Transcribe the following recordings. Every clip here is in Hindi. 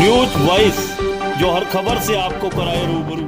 न्यूज वॉइस, जो हर खबर से आपको कराए रूबरू।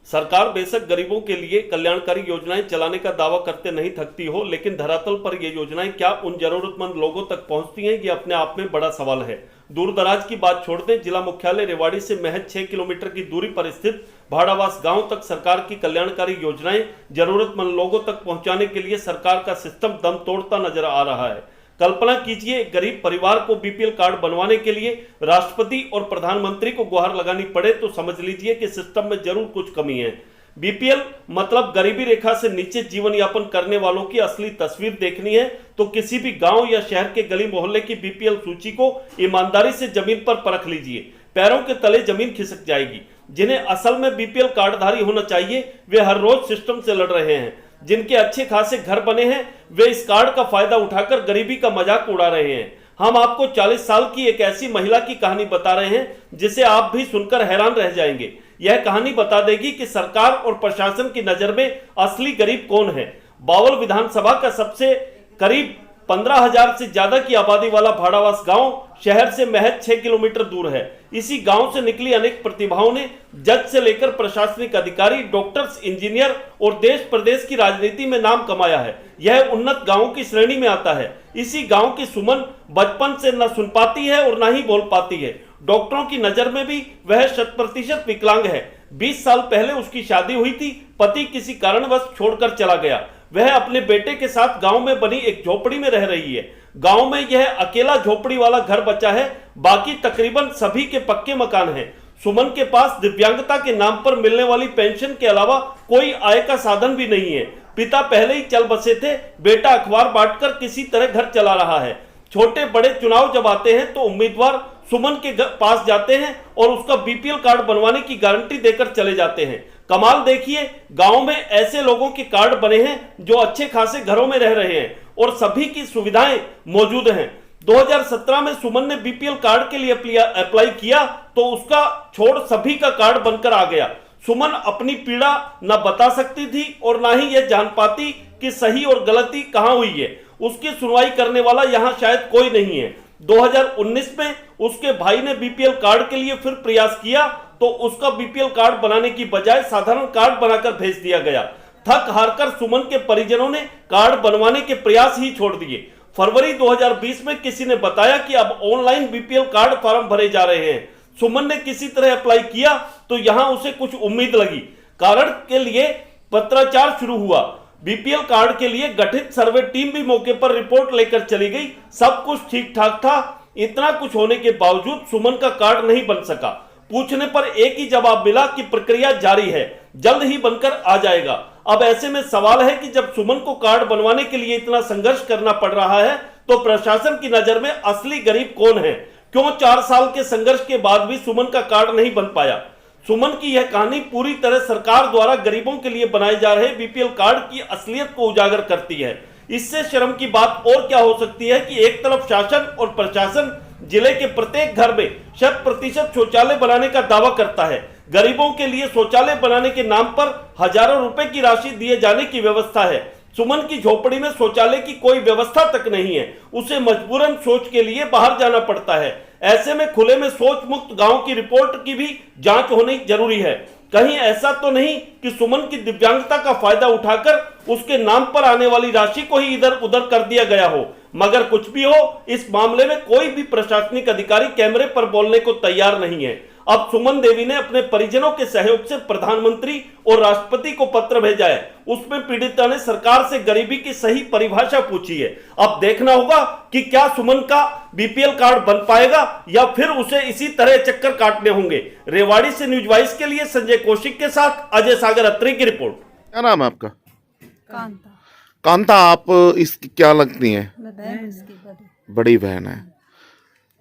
सरकार बेशक गरीबों के लिए कल्याणकारी योजनाएं चलाने का दावा करते नहीं थकती हो, लेकिन धरातल पर ये योजनाएं क्या उन जरूरतमंद लोगों तक पहुंचती हैं, ये अपने आप में बड़ा सवाल है। दूर दराज की बात छोड़ दें, जिला मुख्यालय रेवाड़ी से महज 6 किलोमीटर की दूरी पर स्थित भाड़ावास गांव तक सरकार की कल्याणकारी योजनाएं जरूरतमंद लोगों तक पहुंचाने के लिए सरकार का सिस्टम दम तोड़ता नजर आ रहा है। कल्पना कीजिए, एक गरीब परिवार को बीपीएल कार्ड बनवाने के लिए राष्ट्रपति और प्रधानमंत्री को गुहार लगानी पड़े तो समझ लीजिए कि सिस्टम में जरूर कुछ कमी है। बीपीएल मतलब गरीबी रेखा से नीचे जीवन यापन करने वालों की असली तस्वीर देखनी है तो किसी भी गांव या शहर के गली मोहल्ले की बीपीएल सूची को ईमानदारी से जमीन पर परख लीजिए। पैरों के तले जमीन खिसक जाएगी। जिन्हें असल में बीपीएल कार्डधारी होना चाहिए वे हर रोज सिस्टम से लड़ रहे हैं। जिनके अच्छे खासे घर बने हैं वे इस कार्ड का फायदा उठाकर गरीबी का मजाक उड़ा रहे हैं। हम आपको 40 साल की एक ऐसी महिला की कहानी बता रहे हैं जिसे आप भी सुनकर हैरान रह जाएंगे। यह कहानी बता देगी कि सरकार और प्रशासन की नजर में असली गरीब कौन है। बावल विधानसभा का सबसे करीब 15,000 से ज्यादा की आबादी वाला भाड़ावास गांव शहर से महज 6 किलोमीटर दूर है। इसी गांव से निकली अनेक प्रतिभाओं ने जज से लेकर प्रशासनिक अधिकारी, डॉक्टर्स, इंजीनियर और देश प्रदेश की राजनीति में नाम कमाया है। यह उन्नत गांवों की श्रेणी में आता है। इसी गांव की सुमन बचपन से न सुन पाती है और न ही बोल पाती है। डॉक्टरों की नजर में भी वह 100% विकलांग है। 20 साल पहले उसकी शादी हुई थी। पति किसी कारणवश छोड़कर चला गया। वह अपने बेटे के साथ गांव में बनी एक झोपड़ी में रह रही है। गांव में यह अकेला झोपड़ी वाला घर बचा है, बाकी तकरीबन सभी के पक्के मकान हैं। सुमन के पास दिव्यांगता के नाम पर मिलने वाली पेंशन के अलावा कोई आय का साधन भी नहीं है। पिता पहले ही चल बसे थे, बेटा अखबार बांटकर किसी तरह घर चला रहा है। छोटे बड़े चुनाव जब आते हैं तो उम्मीदवार सुमन के पास जाते हैं और उसका बीपीएल कार्ड बनवाने की गारंटी देकर चले जाते हैं। कमाल देखिए, गांव में ऐसे लोगों के कार्ड बने हैं जो अच्छे खासे घरों में रह रहे हैं और सभी की सुविधाएं मौजूद हैं। 2017 में सुमन ने बीपीएल कार्ड के लिए अप्लाई किया तो उसका छोड़ सभी का कार्ड बनकर आ गया। सुमन अपनी पीड़ा न बता सकती थी और ना ही यह जान पाती कि सही और गलती कहां हुई है। उसकी सुनवाई करने वाला यहां शायद कोई नहीं है। 2019 में उसके भाई ने बीपीएल कार्ड के लिए फिर प्रयास किया तो उसका बीपीएल कार्ड बनाने की बजाय साधारण कार्ड बनाकर भेज दिया गया। थक हारकर सुमन के परिजनों ने कार्ड बनवाने के प्रयास ही छोड़ दिए। फरवरी 2020 में किसी ने बताया कि अब ऑनलाइन बीपीएल कार्ड फॉर्म भरे जा रहे हैं। सुमन ने किसी तरह अप्लाई किया तो यहां उसे कुछ उम्मीद लगी। कारण के लिए पत्राचार शुरू हुआ। बीपीएल कार्ड के लिए गठित सर्वे टीम भी मौके पर रिपोर्ट लेकर चली गई। सब कुछ ठीक ठाक था। इतना कुछ होने के बावजूद सुमन का कार्ड नहीं बन सका। पूछने पर एक ही जवाब मिला कि प्रक्रिया जारी है, जल्द ही बनकर आ जाएगा। अब ऐसे में सवाल है कि जब सुमन को कार्ड बनवाने के लिए इतना संघर्ष करना पड़ रहा है तो प्रशासन की नजर में असली गरीब कौन है? क्यों 4 साल के संघर्ष के बाद भी सुमन का कार्ड नहीं बन पाया? सुमन की यह कहानी पूरी तरह सरकार द्वारा गरीबों के लिए बनाए जा रहे बीपीएल कार्ड की असलियत को उजागर करती है। इससे शर्म की बात और क्या हो सकती है कि एक तरफ शासन और प्रशासन जिले के प्रत्येक घर में 100% शौचालय बनाने का दावा करता है। गरीबों के लिए शौचालय बनाने के नाम पर हजारों रुपए की राशि दिए जाने की व्यवस्था है। सुमन की झोपड़ी में शौचालय की कोई व्यवस्था तक नहीं है। उसे मजबूरन शौच के लिए बाहर जाना पड़ता है। ऐसे में खुले में शौच मुक्त गांव की रिपोर्ट की भी जांच होनी जरूरी है। कहीं ऐसा तो नहीं कि सुमन की दिव्यांगता का फायदा उठाकर उसके नाम पर आने वाली राशि को ही इधर उधर कर दिया गया हो। मगर कुछ भी हो, इस मामले में कोई भी प्रशासनिक अधिकारी कैमरे पर बोलने को तैयार नहीं है। अब सुमन देवी ने अपने परिजनों के सहयोग से प्रधानमंत्री और राष्ट्रपति को पत्र भेजा है। उसमें पीड़िता ने सरकार से गरीबी की सही परिभाषा पूछी है। अब देखना होगा कि क्या सुमन का बीपीएल कार्ड बन पाएगा या फिर उसे इसी तरह चक्कर काटने होंगे। रेवाड़ी से न्यूज वॉइस के लिए संजय कौशिक के साथ अजय सागर अत्री की रिपोर्ट। क्या नाम है आपका? कांता। कांता, आप इसकी क्या लगती हैं? मैं बहन इसकी बड़ी बहन है।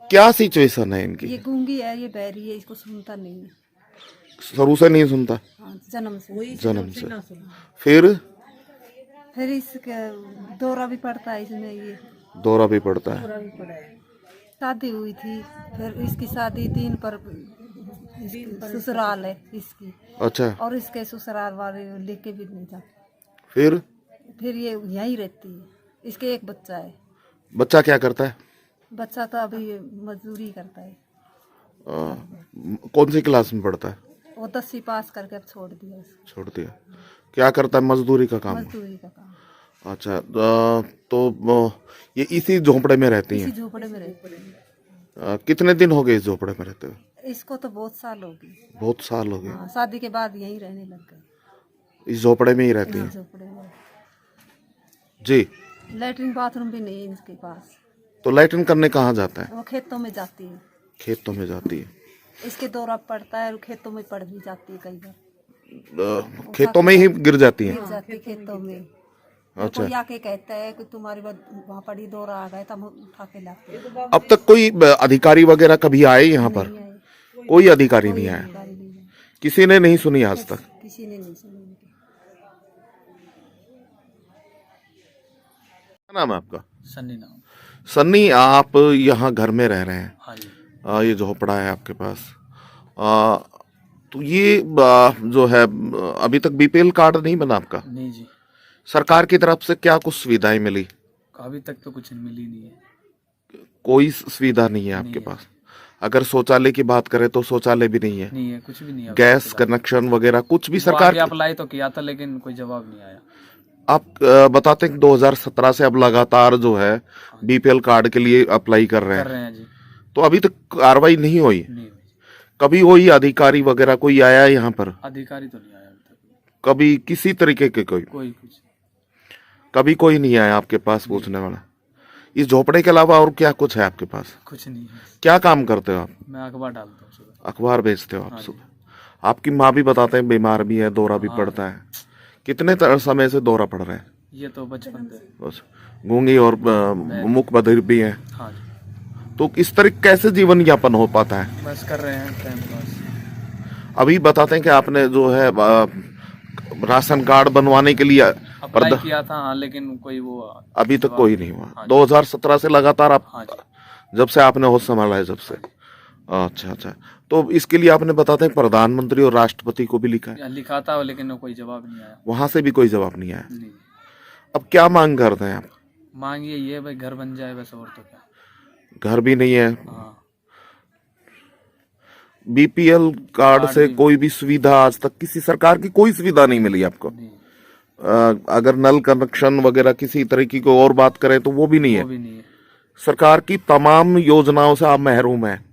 क्या सिचुएशन है इनकी? ये गूंगी है, ये बहरी है, इसको सुनता नहीं है। शुरू से नहीं सुनता? हाँ, जन्म से। जन्म से। फिर इसका दौरा भी पड़ता है इसमें। ये दौरा भी पड़ता है। शादी हुई थी, फिर इसकी शादी दिन पर ससुराल है इसकी। अच्छा। और इसके ससुराल वाले लेके भी नहीं जाते। फिर ये यहीं रहती है। इसके एक बच्चा है। बच्चा क्या करता है? बच्चा तो अभी मजदूरी करता है। कौन सी क्लास में पढ़ता है? वो 10वीं पास करके अब छोड़ दिया उसको। छोड़ दिया। क्या करता है? मजदूरी का काम। मजदूरी का काम। अच्छा, तो ये इसी झोपड़े में रहती इसी हैं? झोपड़े में रहते हैं। कितने दिन हो गए इस झोपड़े में रहते हुए? इसको तो बहुत साल हो गए। बहुत साल हो गए। हाँ, शादी के बाद यहीं रहने लग गए। इस झोपड़े में ही रहती इसी हैं? झोपड़े में। जी। लैट्रिन बाथरूम भी नहीं है इनके पास। तो लैट्रिन करने कहाँ जाता है? वो खेतों में जाती है। खेतों में जाती है। इसके दौरा पड़ता है और खेतों में पड़ भी जाती है कई बार। खेतों में ही गिर जाती है? गिर जाती है खेतों में। अच्छा। कोई आके कहता है कि तुम्हारी वहाँ पड़ी दौरा आ गए तो हम उठा के लाते हैं। अब तक कोई अधिकारी वगैरह कभी आए यहाँ पर? नहीं आए। कोई अधिकारी नहीं आया? अधिकारी नहीं आए। किसी ने नहीं सुनी आज तक? किसी ने नहीं सुनी उनकी। क्या नाम है आपका? सन्नी नाम। सन्नी, आप यहाँ घर में रह रहे हैं? हाँ जी। ये झोपड़ा है आपके पास। तो ये जो है, अभी तक बीपीएल कार्ड नहीं बना आपका? नहीं जी, सरकार की तरफ से क्या कुछ सुविधाएं मिली? अभी तक तो कुछ मिली नहीं है। कोई सुविधा नहीं है आपके नहीं है। पास? अगर शौचालय की बात करें तो शौचालय भी नहीं है? नहीं है, कुछ भी नहीं है। गैस कनेक्शन वगैरह कुछ भी सरकार सरकार अप्लाई तो किया था लेकिन कोई जवाब नहीं आया। आप बताते हैं कि 2017 से अब लगातार जो है बीपीएल कार्ड के लिए अप्लाई कर रहे कर हैं, रहे हैं जी। तो अभी तक कार्रवाई नहीं हुई? नहीं हुई। कभी कोई अधिकारी वगैरह कोई आया यहाँ पर? अधिकारी तो नहीं आया अभी तक। कभी किसी तरीके के कोई? कोई कुछ कभी कोई नहीं आया आपके पास पूछने वाला? इस झोपड़े के अलावा और क्या कुछ है आपके पास? कुछ नहीं है। क्या काम करते हो आप? मैं अखबार डालता हूँ सुबह। अखबार बेचते हो आप हाँ जी। सुबह? आपकी माँ भी बताते हैं बीमार भी है, दौरा भी हाँ। पड़ता है। कितने समय से दौरा पड़ रहा है? ये तो बचपन से। बस गूंगी और मुख बधिर भी है, हाँ जी। तो इस तरह कैसे जीवन यापन हो पाता है? बस कर रहे हैं टाइम पास। अभी बताते हैं कि आपने जो है राशन कार्ड बनवाने के लिए अप्लाई किया था हाँ, लेकिन कोई वो अभी तक कोई नहीं हुआ। हाँ जी। 2017 से लगातार आप, हाँ जी। जब से आपने होश संभाला है, जब से? अच्छा अच्छा। तो इसके लिए आपने बताते हैं प्रधानमंत्री और राष्ट्रपति को भी लिखा है? लिखा था लेकिन कोई जवाब नहीं आया। वहां से भी कोई जवाब नहीं आया? नहीं। अब क्या मांग करते हैं आप? मांगिए ये भाई घर बन जाए बस, और तो क्या। घर भी नहीं है? हाँ। बीपीएल कार्ड से भी- कोई भी सुविधा आज तक किसी सरकार की कोई सुविधा नहीं मिली आपको? नहीं, अगर नल कनेक्शन वगैरह किसी तरीके की और बात करें तो वो भी नहीं है? वो भी नहीं है। सरकार की तमाम योजनाओं से आप महरूम हैं?